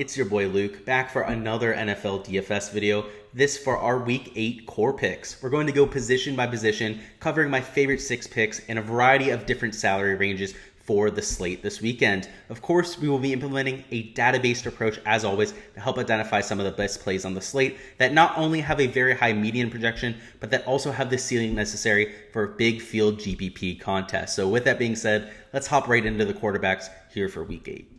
It's your boy Luke, back for another NFL DFS video. This for our Week 8 core picks. We're going to go position by position, covering my favorite 6 picks and a variety of different salary ranges for the slate this weekend. Of course, we will be implementing a data-based approach as always to help identify some of the best plays on the slate that not only have a very high median projection, but that also have the ceiling necessary for big field GPP contests. So with that being said, let's hop right into the quarterbacks here for Week 8.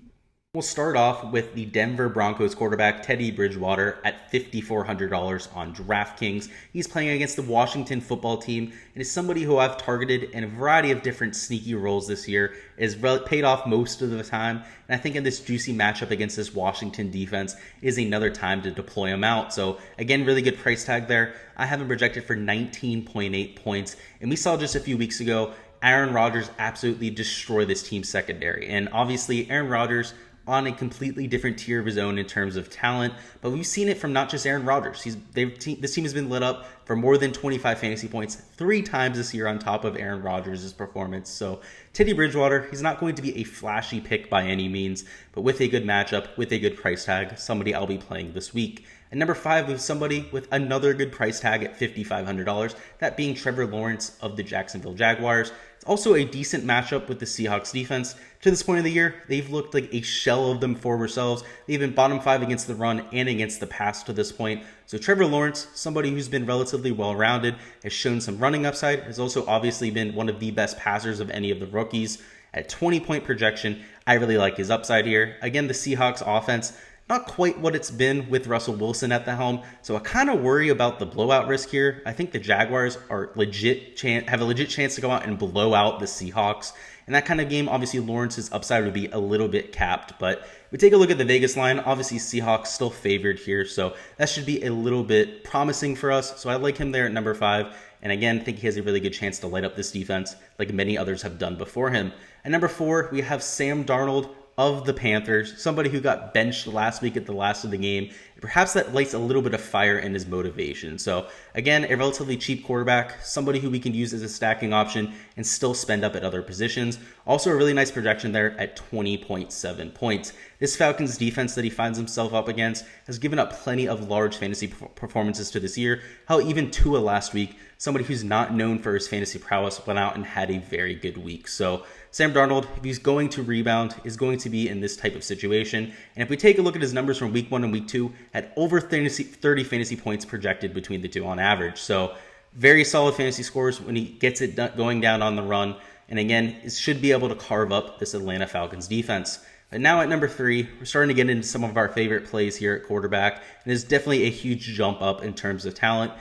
We'll start off with the Denver Broncos quarterback, Teddy Bridgewater, at $5,400 on Draftkings. He's playing against the Washington football team and is somebody who I've targeted in a variety of different sneaky roles this year. Is paid off most of the time, and I think in this juicy matchup against this Washington defense is another time to deploy him out. So again, really good price tag there. I have him projected for 19.8 points, and we saw just a few weeks ago Aaron Rodgers absolutely destroy this team's secondary. And obviously Aaron Rodgers on a completely different tier of his own in terms of talent, but we've seen it from not just Aaron Rodgers. This team has been lit up for more than 25 fantasy points 3 times this year on top of Aaron Rodgers' performance. So Teddy Bridgewater, he's not going to be a flashy pick by any means, but with a good matchup, with a good price tag, somebody I'll be playing this week. And number 5, we have somebody with another good price tag at $5,500, that being Trevor Lawrence of the Jacksonville Jaguars. It's also a decent matchup with the Seahawks defense. To this point of the year, they've looked like a shell of them former selves. They've been bottom 5 against the run and against the pass to this point. So Trevor Lawrence, somebody who's been relatively well-rounded, has shown some running upside, has also obviously been one of the best passers of any of the rookies. At 20-point projection, I really like his upside here. Again, the Seahawks offense, not quite what it's been with Russell Wilson at the helm, so I kind of worry about the blowout risk here. I think the Jaguars are have a legit chance to go out and blow out the Seahawks. In that kind of game, obviously Lawrence's upside would be a little bit capped, but if we take a look at the Vegas line, obviously Seahawks still favored here, so that should be a little bit promising for us. So I like him there at number 5, and again, I think he has a really good chance to light up this defense like many others have done before him. At number 4, we have Sam Darnold of the Panthers, somebody who got benched last week at the last of the game. Perhaps that lights a little bit of fire in his motivation. So again, a relatively cheap quarterback, somebody who we can use as a stacking option and still spend up at other positions. Also a really nice projection there at 20.7 points. This Falcons defense that he finds himself up against has given up plenty of large fantasy performances to this year. Hell, even Tua last week, somebody who's not known for his fantasy prowess, went out and had a very good week. So Sam Darnold, if he's going to rebound, is going to be in this type of situation. And if we take a look at his numbers from week 1 and week 2, had over 30 fantasy points projected between the two on average. So very solid fantasy scores when he gets it going down on the run. And again, it should be able to carve up this Atlanta Falcons defense. But now at number 3, we're starting to get into some of our favorite plays here at quarterback. And it's definitely a huge jump up in terms of talent.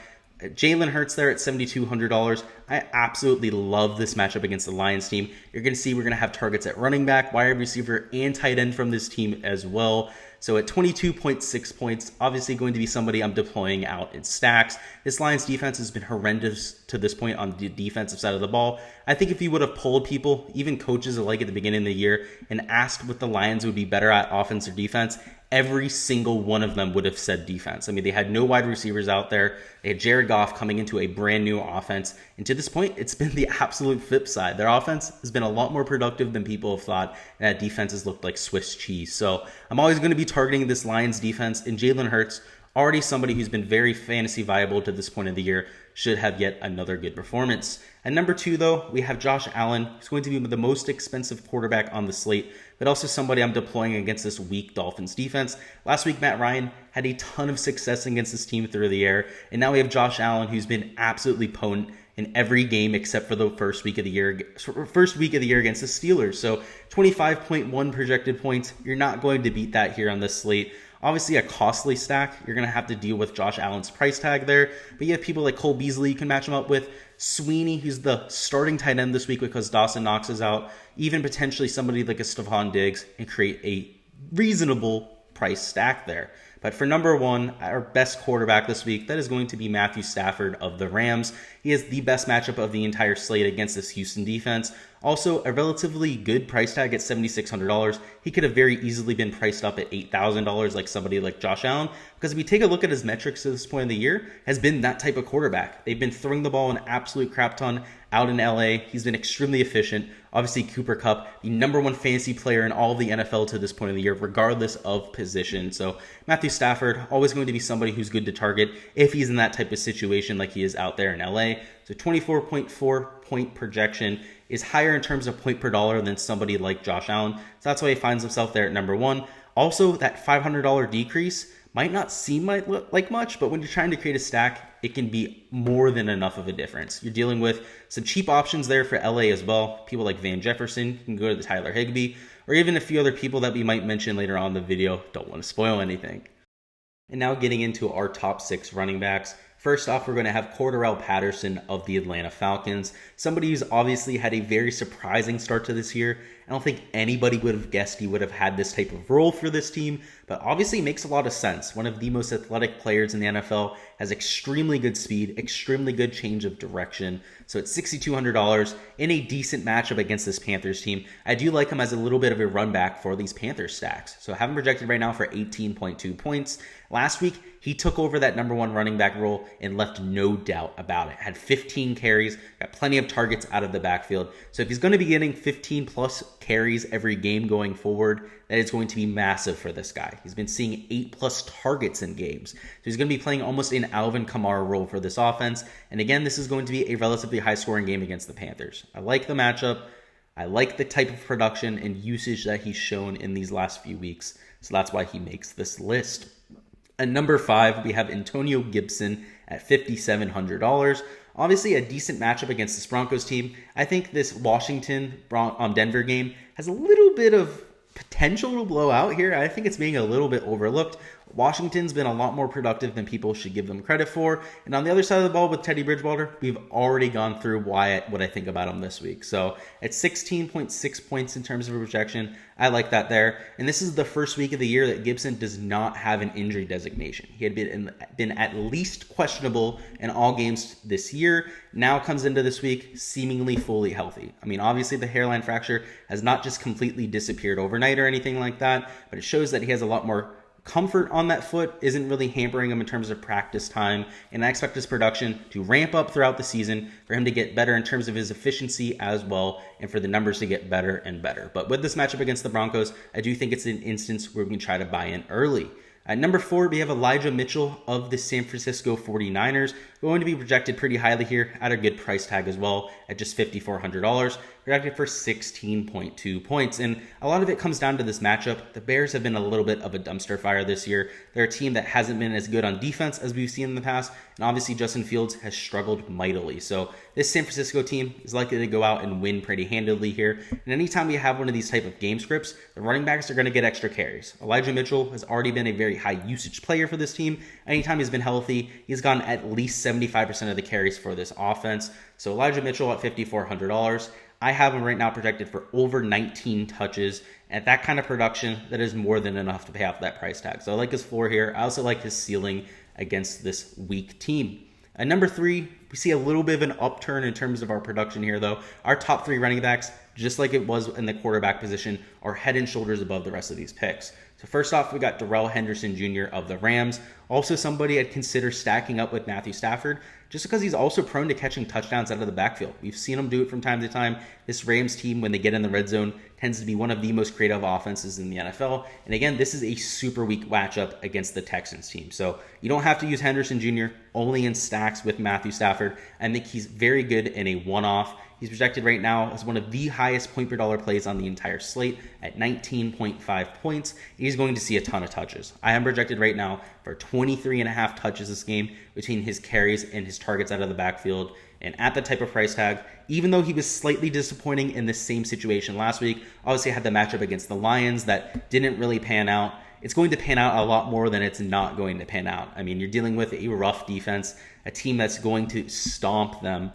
Jalen Hurts there at $7,200. I absolutely love this matchup against the Lions team. You're going to see we're going to have targets at running back, wide receiver, and tight end from this team as well. So at 22.6 points, obviously going to be somebody I'm deploying out in stacks. This Lions defense has been horrendous to this point on the defensive side of the ball. I think if you would have polled people, even coaches alike at the beginning of the year, and asked what the Lions would be better at, offense or defense, every single one of them would have said defense. I mean, they had no wide receivers out there. They had Jared Goff coming into a brand new offense. And to this point, it's been the absolute flip side. Their offense has been a lot more productive than people have thought. And that defense has looked like Swiss cheese. So I'm always going to be targeting this Lions defense. And Jalen Hurts, already somebody who's been very fantasy viable to this point of the year, should have yet another good performance. At number 2, though, we have Josh Allen, who's going to be the most expensive quarterback on the slate, but also somebody I'm deploying against this weak Dolphins defense. Last week, Matt Ryan had a ton of success against this team through the air, and now we have Josh Allen, who's been absolutely potent in every game except for the first week of the year against the Steelers. So 25.1 projected points. You're not going to beat that here on this slate. Obviously a costly stack. You're going to have to deal with Josh Allen's price tag there. But you have people like Cole Beasley you can match him up with. Sweeney, who's the starting tight end this week because Dawson Knox is out. Even potentially somebody like a Stephon Diggs, and create a reasonable price stack there. But for number 1, our best quarterback this week, that is going to be Matthew Stafford of the Rams. He has the best matchup of the entire slate against this Houston defense. Also, a relatively good price tag at $7,600. He could have very easily been priced up at $8,000 like somebody like Josh Allen, because if we take a look at his metrics to this point in the year, has been that type of quarterback. They've been throwing the ball an absolute crap ton out in LA. He's been extremely efficient. Obviously, Cooper Kupp, the #1 fantasy player in all of the NFL to this point of the year, regardless of position. So Matthew Stafford, always going to be somebody who's good to target if he's in that type of situation like he is out there in LA. So 24.4 point projection is higher in terms of point per dollar than somebody like Josh Allen. So that's why he finds himself there at #1. Also, that $500 decrease might not seem like much, but when you're trying to create a stack, it can be more than enough of a difference. You're dealing with some cheap options there for LA as well. People like Van Jefferson, you can go to the Tyler Higbee, or even a few other people that we might mention later on in the video. Don't want to spoil anything. And now getting into our top 6 running backs. First off, we're going to have Cordarrelle Patterson of the Atlanta Falcons, somebody who's obviously had a very surprising start to this year. I don't think anybody would have guessed he would have had this type of role for this team, but obviously makes a lot of sense. One of the most athletic players in the NFL, has extremely good speed, extremely good change of direction. So it's $6,200 in a decent matchup against this Panthers team. I do like him as a little bit of a run back for these Panthers stacks. So I have him projected right now for 18.2 points. Last week, he took over that #1 running back role and left no doubt about it. Had 15 carries, got plenty of targets out of the backfield. So if he's going to be getting 15 plus carries every game going forward, that is going to be massive for this guy. He's been seeing 8 plus targets in games. So he's going to be playing almost an Alvin Kamara role for this offense. And again, this is going to be a relatively high scoring game against the Panthers. I like the matchup. I like the type of production and usage that he's shown in these last few weeks. So that's why he makes this list. At #5, we have Antonio Gibson at $5,700. Obviously, a decent matchup against this Broncos team. I think this Washington-Denver game has a little bit of potential to blow out here. I think it's being a little bit overlooked. Washington's been a lot more productive than people should give them credit for. And on the other side of the ball with Teddy Bridgewater, we've already gone through what I think about him this week. So at 16.6 points in terms of a projection, I like that there. And this is the first week of the year that Gibson does not have an injury designation. He had been at least questionable in all games this year. Now comes into this week seemingly fully healthy. I mean, obviously the hairline fracture has not just completely disappeared overnight or anything like that, but it shows that he has a lot more comfort on that foot, isn't really hampering him in terms of practice time, and I expect his production to ramp up throughout the season, for him to get better in terms of his efficiency as well, and for the numbers to get better and better. But with this matchup against the Broncos, I do think it's an instance where we can try to buy in early. At #4, we have Elijah Mitchell of the San Francisco 49ers, going to be projected pretty highly here at a good price tag as well, at just $5,400, projected for 16.2 points. And a lot of it comes down to this matchup. The Bears have been a little bit of a dumpster fire this year. They're a team that hasn't been as good on defense as we've seen in the past, and obviously Justin Fields has struggled mightily. So this San Francisco team is likely to go out and win pretty handily here. And anytime you have one of these type of game scripts, the running backs are going to get extra carries. Elijah Mitchell has already been a very high usage player for this team. Anytime he's been healthy, he's gotten at least 75% of the carries for this offense. So Elijah Mitchell at $5,400. I have him right now projected for over 19 touches. At that kind of production, that is more than enough to pay off that price tag. So I like his floor here. I also like his ceiling against this weak team. At #3, we see a little bit of an upturn in terms of our production here, though. Our top 3 running backs, just like it was in the quarterback position, are head and shoulders above the rest of these picks. So first off, we got Darrell Henderson Jr. of the Rams. Also somebody I'd consider stacking up with Matthew Stafford, just because he's also prone to catching touchdowns out of the backfield. We've seen him do it from time to time. This Rams team, when they get in the red zone, tends to be one of the most creative offenses in the NFL. And again, this is a super weak matchup against the Texans team. So you don't have to use Henderson Jr. only in stacks with Matthew Stafford. I think he's very good in a one-off. He's projected right now as one of the highest point per dollar plays on the entire slate at 19.5 points. He's going to see a ton of touches. I am projected right now for 23.5 touches this game between his carries and his targets out of the backfield. And at the type of price tag, even though he was slightly disappointing in the same situation last week, obviously had the matchup against the Lions that didn't really pan out. It's going to pan out a lot more than it's not going to pan out. I mean, you're dealing with a rough defense, a team that's going to stomp them.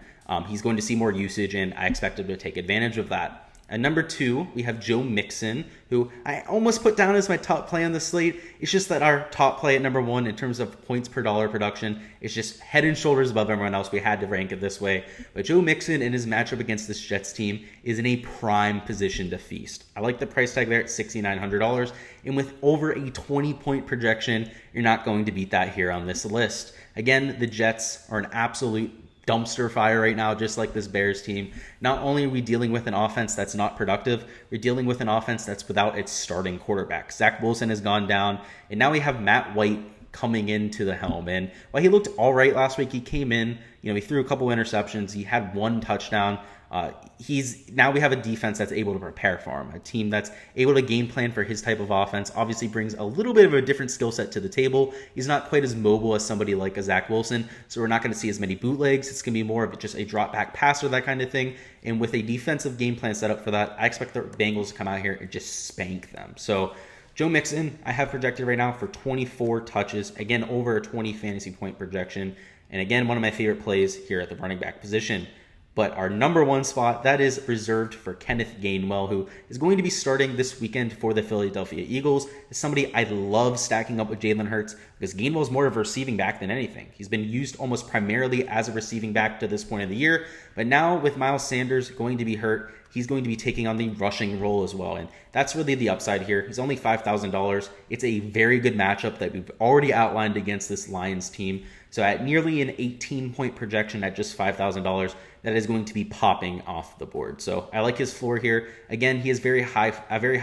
He's going to see more usage, and I expect him to take advantage of that. At number 2, we have Joe Mixon, who I almost put down as my top play on the slate. It's just that our top play at number 1 in terms of points per dollar production is just head and shoulders above everyone else. We had to rank it this way. But Joe Mixon in his matchup against this Jets team is in a prime position to feast. I like the price tag there at $6,900. And with over a 20-point projection, you're not going to beat that here on this list. Again, the Jets are an absolute dumpster fire right now, just like this Bears team. Not only are we dealing with an offense that's not productive, we're dealing with an offense that's without its starting quarterback. Zach Wilson has gone down, and now we have Matt White coming into the helm. And while he looked all right last week, he came in, he threw a couple interceptions, he had 1 touchdown. Now we have a defense that's able to prepare for him, a team that's able to game plan for his type of offense. Obviously brings a little bit of a different skill set to the table. He's not quite as mobile as somebody like a Zach Wilson, so we're not going to see as many bootlegs. It's going to be more of just a drop back passer, that kind of thing. And with a defensive game plan set up for that, I expect the Bengals to come out here and just spank them. So Joe Mixon, I have projected right now for 24 touches, again over a 20 fantasy point projection, and again one of my favorite plays here at the running back position. But our number 1 spot, that is reserved for Kenneth Gainwell, who is going to be starting this weekend for the Philadelphia Eagles. As somebody I love stacking up with Jalen Hurts, because Gainwell is more of a receiving back than anything. He's been used almost primarily as a receiving back to this point of the year, but now with Miles Sanders going to be hurt, he's going to be taking on the rushing role as well, and that's really the upside here. He's only $5,000. It's a very good matchup that we've already outlined against this Lions team. So at nearly an 18-point projection at just $5,000, that is going to be popping off the board. So I like his floor here. Again, he has a very high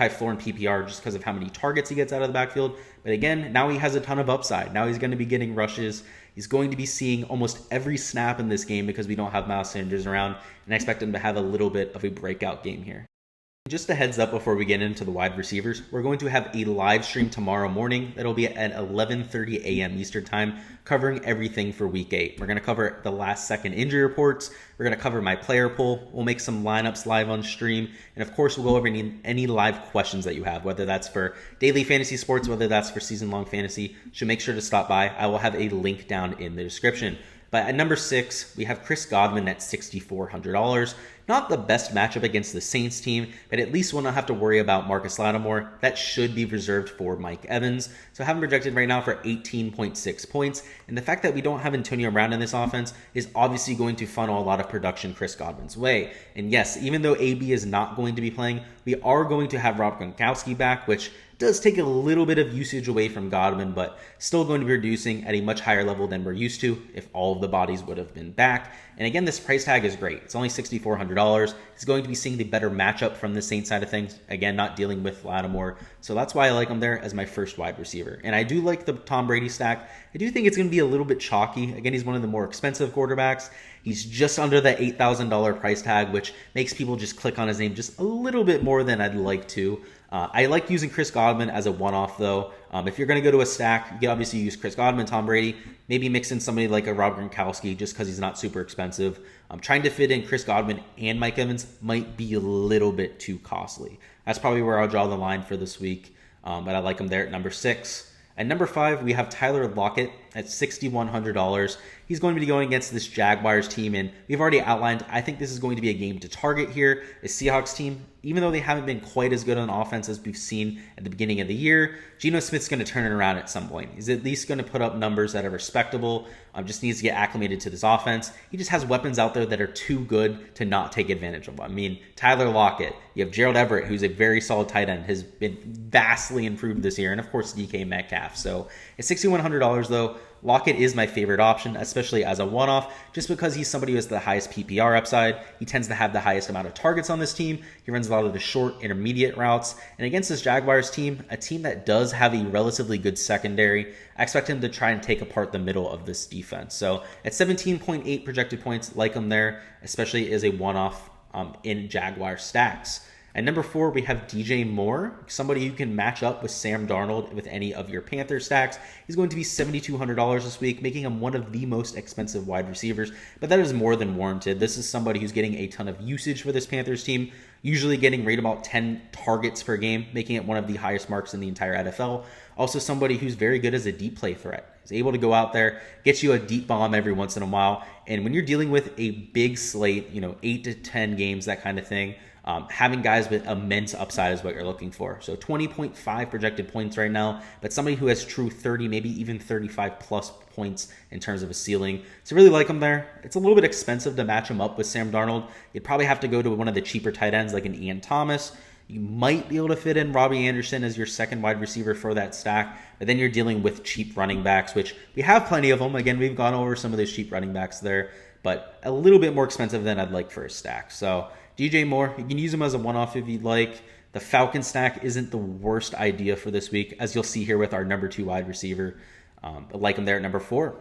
floor in PPR just because of how many targets he gets out of the backfield. But again, now he has a ton of upside. Now he's going to be getting rushes. He's going to be seeing almost every snap in this game because we don't have Miles Sanders around, and I expect him to have a little bit of a breakout game here. Just a heads up before we get into the wide receivers, we're going to have a live stream tomorrow morning that'll be at 11:30 a.m. Eastern time, covering everything for week 8. We're going to cover the last second injury reports. We're going to cover my player pool. We'll make some lineups live on stream. And of course, we'll go over any live questions that you have, whether that's for daily fantasy sports, whether that's for season-long fantasy. So make sure to stop by. I will have a link down in the description. But at number 6, we have Chris Godwin at $6,400. Not the best matchup against the Saints team, but at least we'll not have to worry about Marcus Lattimore. That should be reserved for Mike Evans. So I have him projected right now for 18.6 points. And the fact that we don't have Antonio Brown in this offense is obviously going to funnel a lot of production Chris Godwin's way. And yes, even though AB is not going to be playing, we are going to have Rob Gronkowski back, which does take a little bit of usage away from Godwin, but still going to be reducing at a much higher level than we're used to if all of the bodies would have been back. And again, this price tag is great. It's only $6,400. He's going to be seeing the better matchup from the Saints side of things. Again, not dealing with Lattimore. So that's why I like him there as my first wide receiver. And I do like the Tom Brady stack. I do think it's going to be a little bit chalky. Again, he's one of the more expensive quarterbacks. He's just under the $8,000 price tag, which makes people just click on his name just a little bit more than I'd like to. I like using Chris Godwin as a one-off, though. If you're going to go to a stack, you can obviously use Chris Godwin, Tom Brady, maybe mix in somebody like a Rob Gronkowski just because he's not super expensive. Trying to fit in Chris Godwin and Mike Evans might be a little bit too costly. That's probably where I'll draw the line for this week, but I like him there at number 6. At number 5, we have Tyler Lockett at $6,100. He's going to be going against this Jaguars team, and we've already outlined, I think this is going to be a game to target here. The Seahawks team, even though they haven't been quite as good on offense as we've seen at the beginning of the year, Geno Smith's going to turn it around at some point. He's at least going to put up numbers that are respectable. Just needs to get acclimated to this offense. He just has weapons out there that are too good to not take advantage of. I mean, Tyler Lockett, you have Gerald Everett, who's a very solid tight end, has been vastly improved this year, and of course DK Metcalf. So at $6,100 though, Lockett is my favorite option, especially as a one-off, just because he's somebody who has the highest PPR upside. He tends to have the highest amount of targets on this team. He runs a lot of the short, intermediate routes. And against this Jaguars team, a team that does have a relatively good secondary, I expect him to try and take apart the middle of this defense. So at 17.8 projected points, like him there, especially as a one-off in Jaguar stacks. At number 4, we have DJ Moore, somebody you can match up with Sam Darnold with any of your Panther stacks. He's going to be $7,200 this week, making him one of the most expensive wide receivers, but that is more than warranted. This is somebody who's getting a ton of usage for this Panthers team, usually getting right about 10 targets per game, making it one of the highest marks in the entire NFL. Also somebody who's very good as a deep play threat. He's able to go out there, get you a deep bomb every once in a while. And when you're dealing with a big slate, 8 to 10 games, that kind of thing, having guys with immense upside is what you're looking for. So 20.5 projected points right now, but somebody who has true 30, maybe even 35 plus points in terms of a ceiling. So really like him there. It's a little bit expensive to match him up with Sam Darnold. You'd probably have to go to one of the cheaper tight ends like an Ian Thomas. You might be able to fit in Robbie Anderson as your second wide receiver for that stack, but then you're dealing with cheap running backs, which we have plenty of them. Again, we've gone over some of those cheap running backs there, but a little bit more expensive than I'd like for a stack. So DJ Moore, you can use him as a one-off if you'd like. The Falcon stack isn't the worst idea for this week, as you'll see here with our number 2 wide receiver. But like him there at number 4.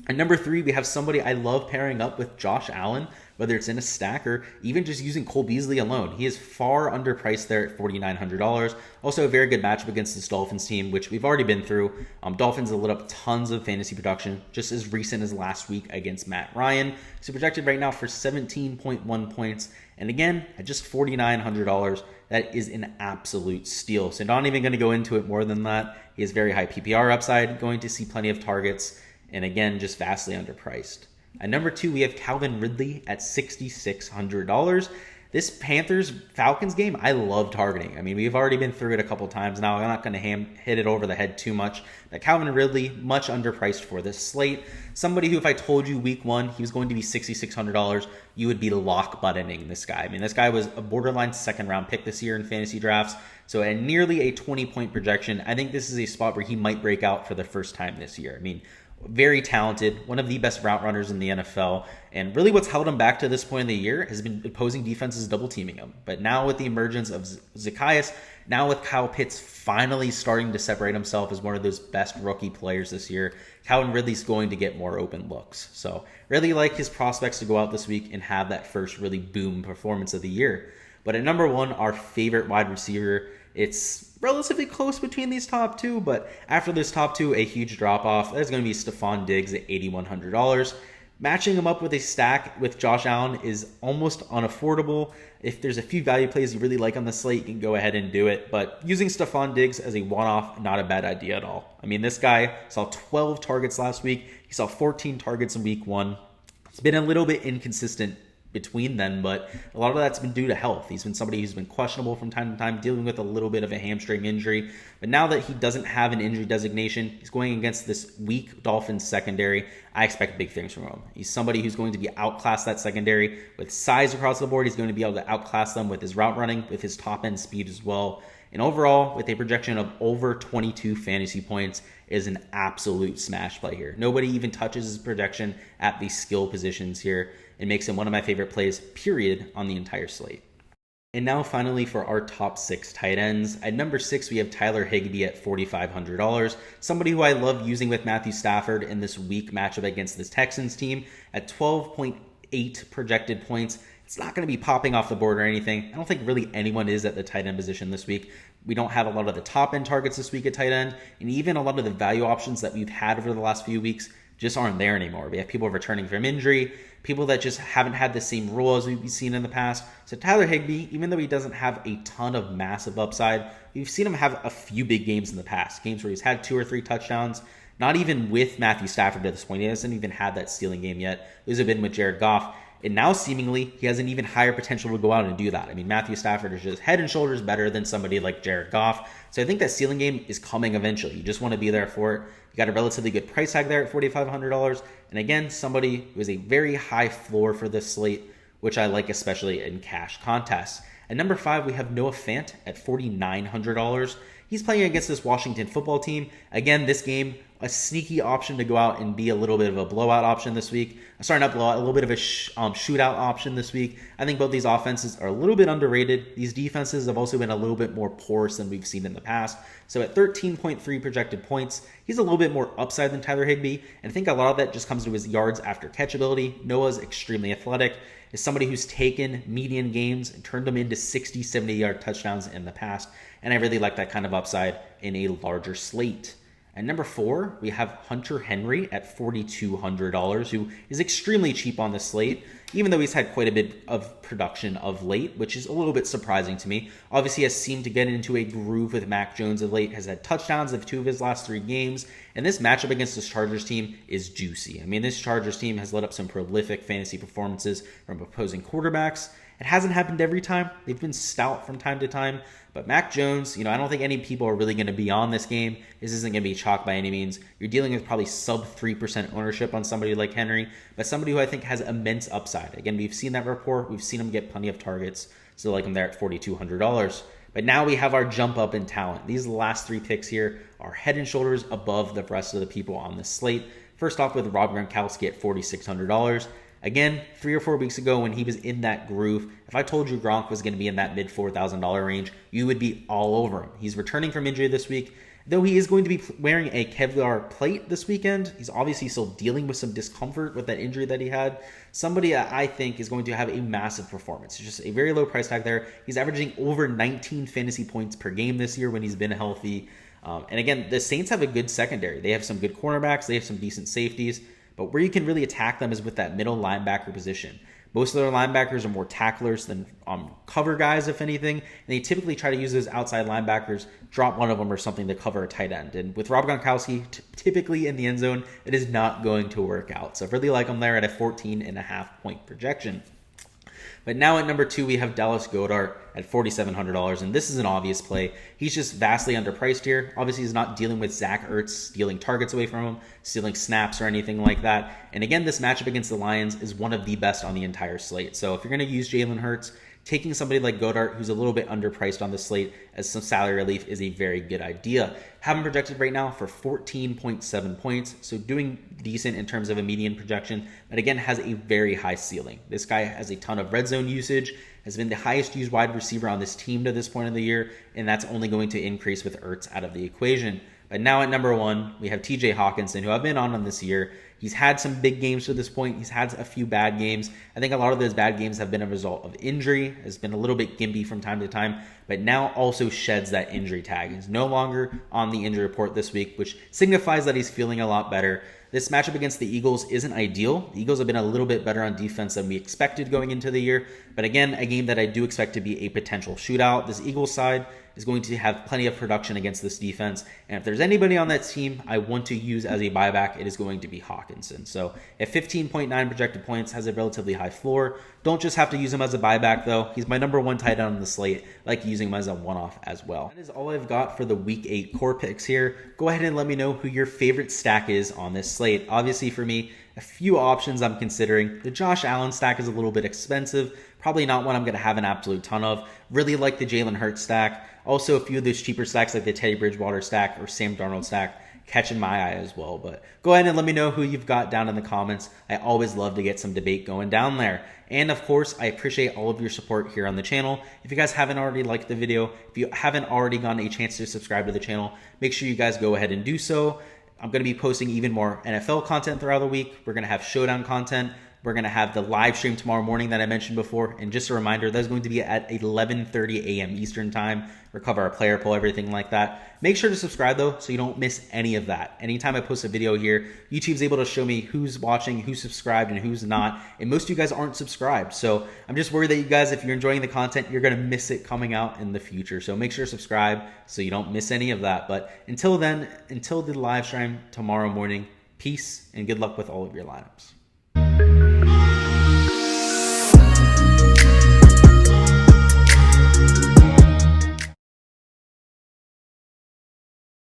At number 3, we have somebody I love pairing up with Josh Allen, whether it's in a stack or even just using Cole Beasley alone. He is far underpriced there at $4,900. Also a very good matchup against this Dolphins team, which we've already been through. Dolphins have lit up tons of fantasy production just as recent as last week against Matt Ryan. So projected right now for 17.1 points. And again, at just $4,900, that is an absolute steal. So not even going to go into it more than that. He has very high PPR upside, going to see plenty of targets, and again, just vastly underpriced. At number 2, we have Calvin Ridley at $6,600. This Panthers-Falcons game, I love targeting. I mean, we've already been through it a couple times now. I'm not going to hit it over the head too much. But Calvin Ridley, much underpriced for this slate. Somebody who, if I told you week 1 he was going to be $6,600, you would be lock buttoning this guy. I mean, this guy was a borderline second-round pick this year in fantasy drafts. So at nearly a 20-point projection, I think this is a spot where he might break out for the first time this year. I mean, very talented, one of the best route runners in the NFL, and really what's held him back to this point in the year has been opposing defenses double teaming him. But now with the emergence of Zacchaeus, now with Kyle Pitts finally starting to separate himself as one of those best rookie players this year, Calvin Ridley's going to get more open looks. So really like his prospects to go out this week and have that first really boom performance of the year. But at number 1, our favorite wide receiver, it's relatively close between these top 2, but after this top 2, a huge drop-off. There's going to be Stephon Diggs at $8,100. Matching him up with a stack with Josh Allen is almost unaffordable. If there's a few value plays you really like on the slate, you can go ahead and do it. But using Stephon Diggs as a one-off, not a bad idea at all. I mean, this guy saw 12 targets last week. He saw 14 targets in week 1. It's been a little bit inconsistent between them, but a lot of that's been due to health. He's been somebody who's been questionable from time to time, dealing with a little bit of a hamstring injury. But now that he doesn't have an injury designation, he's going against this weak Dolphins secondary. I expect big things from him. He's somebody who's going to be outclass that secondary with size across the board. He's going to be able to outclass them with his route running, with his top end speed as well. And overall, with a projection of over 22 fantasy points, is an absolute smash play here. Nobody even touches his projection at these skill positions here. It makes him one of my favorite plays, period, on the entire slate. And now finally for our top 6 tight ends. At number 6, we have Tyler Higbee at $4,500. Somebody who I love using with Matthew Stafford in this week matchup against this Texans team at 12.8 projected points. It's not going to be popping off the board or anything. I don't think really anyone is at the tight end position this week. We don't have a lot of the top end targets this week at tight end, and even a lot of the value options that we've had over the last few weeks just aren't there anymore. We have people returning from injury, people that just haven't had the same role as we've seen in the past. So Tyler Higbee, even though he doesn't have a ton of massive upside, we've seen him have a few big games in the past, games where he's had 2 or 3 touchdowns. Not even with Matthew Stafford at this point. He hasn't even had that stealing game yet. Those have been with Jared Goff. And now seemingly he has an even higher potential to go out and do that. I mean, Matthew Stafford is just head and shoulders better than somebody like Jared Goff. So I think that ceiling game is coming eventually. You just want to be there for it. You got a relatively good price tag there at $4,500. And again, somebody who has a very high floor for this slate, which I like especially in cash contests. At number 5, we have Noah Fant at $4,900. He's playing against this Washington football team. Again, this game, a sneaky option to go out and be a little bit of a blowout option this week. Sorry, not blowout, a little bit of a shootout option this week. I think both these offenses are a little bit underrated. These defenses have also been a little bit more porous than we've seen in the past. So at 13.3 projected points, he's a little bit more upside than Tyler Higbee. And I think a lot of that just comes to his yards after catch ability. Noah's extremely athletic. Is somebody who's taken median games and turned them into 60, 70-yard touchdowns in the past. And I really like that kind of upside in a larger slate. At number 4, we have Hunter Henry at $4,200, who is extremely cheap on the slate, even though he's had quite a bit of production of late, which is a little bit surprising to me. Obviously, has seemed to get into a groove with Mac Jones of late, has had touchdowns of 2 of his last 3 games, and this matchup against this Chargers team is juicy. I mean, this Chargers team has led up some prolific fantasy performances from opposing quarterbacks. It hasn't happened every time. They've been stout from time to time. But Mac Jones, I don't think any people are really going to be on this game. This isn't going to be chalk by any means. You're dealing with probably sub 3% ownership on somebody like Henry, but somebody who I think has immense upside. Again, we've seen that report. We've seen him get plenty of targets. So like him there at $4,200. But now we have our jump up in talent. These last 3 picks here are head and shoulders above the rest of the people on this slate. First off with Rob Gronkowski at $4,600. Again, 3 or 4 weeks ago when he was in that groove, if I told you Gronk was going to be in that mid $4,000 range, you would be all over him. He's returning from injury this week. Though he is going to be wearing a Kevlar plate this weekend, he's obviously still dealing with some discomfort with that injury that he had. Somebody I think is going to have a massive performance. It's just a very low price tag there. He's averaging over 19 fantasy points per game this year when he's been healthy. And again, the Saints have a good secondary. They have some good cornerbacks. They have some decent safeties. But where you can really attack them is with that middle linebacker position. Most of their linebackers are more tacklers than cover guys, if anything. And they typically try to use those outside linebackers, drop one of them or something to cover a tight end. And with Rob Gronkowski, typically in the end zone, it is not going to work out. So I really like him there at a 14.5 point projection. But now at number 2, we have Dallas Goedert at $4,700, and this is an obvious play. He's just vastly underpriced here. Obviously, he's not dealing with Zach Ertz stealing targets away from him, stealing snaps or anything like that. And again, this matchup against the Lions is one of the best on the entire slate. So if you're going to use Jalen Hurts, taking somebody like Goedert, who's a little bit underpriced on the slate as some salary relief, is a very good idea. Have him projected right now for 14.7 points, so doing decent in terms of a median projection, but again, has a very high ceiling. This guy has a ton of red zone usage, has been the highest used wide receiver on this team to this point of the year, and that's only going to increase with Ertz out of the equation. But now at number 1, we have TJ Hawkinson, who I've been on this year. He's had some big games to this point. He's had a few bad games. I think a lot of those bad games have been a result of injury. Has been a little bit gimpy from time to time, but now also sheds that injury tag. He's no longer on the injury report this week, which signifies that he's feeling a lot better. This matchup against the Eagles isn't ideal. The Eagles have been a little bit better on defense than we expected going into the year, but again, a game that I do expect to be a potential shootout. This Eagles side is going to have plenty of production against this defense, and if there's anybody on that team I want to use as a buyback, it is going to be Hawkinson. So at 15.9 projected points, has a relatively high floor. Don't just have to use him as a buyback though. He's my number 1 tight end on the slate. I like using him as a one-off as well. That is all I've got for the week 8 core picks here. Go ahead and let me know who your favorite stack is on this slate. Obviously for me, a few options I'm considering. The Josh Allen stack is a little bit expensive. Probably not one I'm going to have an absolute ton of. Really like the Jalen Hurts stack. Also a few of those cheaper stacks like the Teddy Bridgewater stack or Sam Darnold stack catching my eye as well. But go ahead and let me know who you've got down in the comments. I always love to get some debate going down there. And of course, I appreciate all of your support here on the channel. If you guys haven't already liked the video, if you haven't already gotten a chance to subscribe to the channel, make sure you guys go ahead and do so. I'm going to be posting even more NFL content throughout the week. We're going to have showdown content. We're going to have the live stream tomorrow morning that I mentioned before. And just a reminder, that's going to be at 11:30 a.m. Eastern time. We'll cover our player poll, everything like that. Make sure to subscribe, though, so you don't miss any of that. Anytime I post a video here, YouTube's able to show me who's watching, who's subscribed, and who's not. And most of you guys aren't subscribed. So I'm just worried that you guys, if you're enjoying the content, you're going to miss it coming out in the future. So make sure to subscribe so you don't miss any of that. But until then, until the live stream tomorrow morning, peace and good luck with all of your lineups.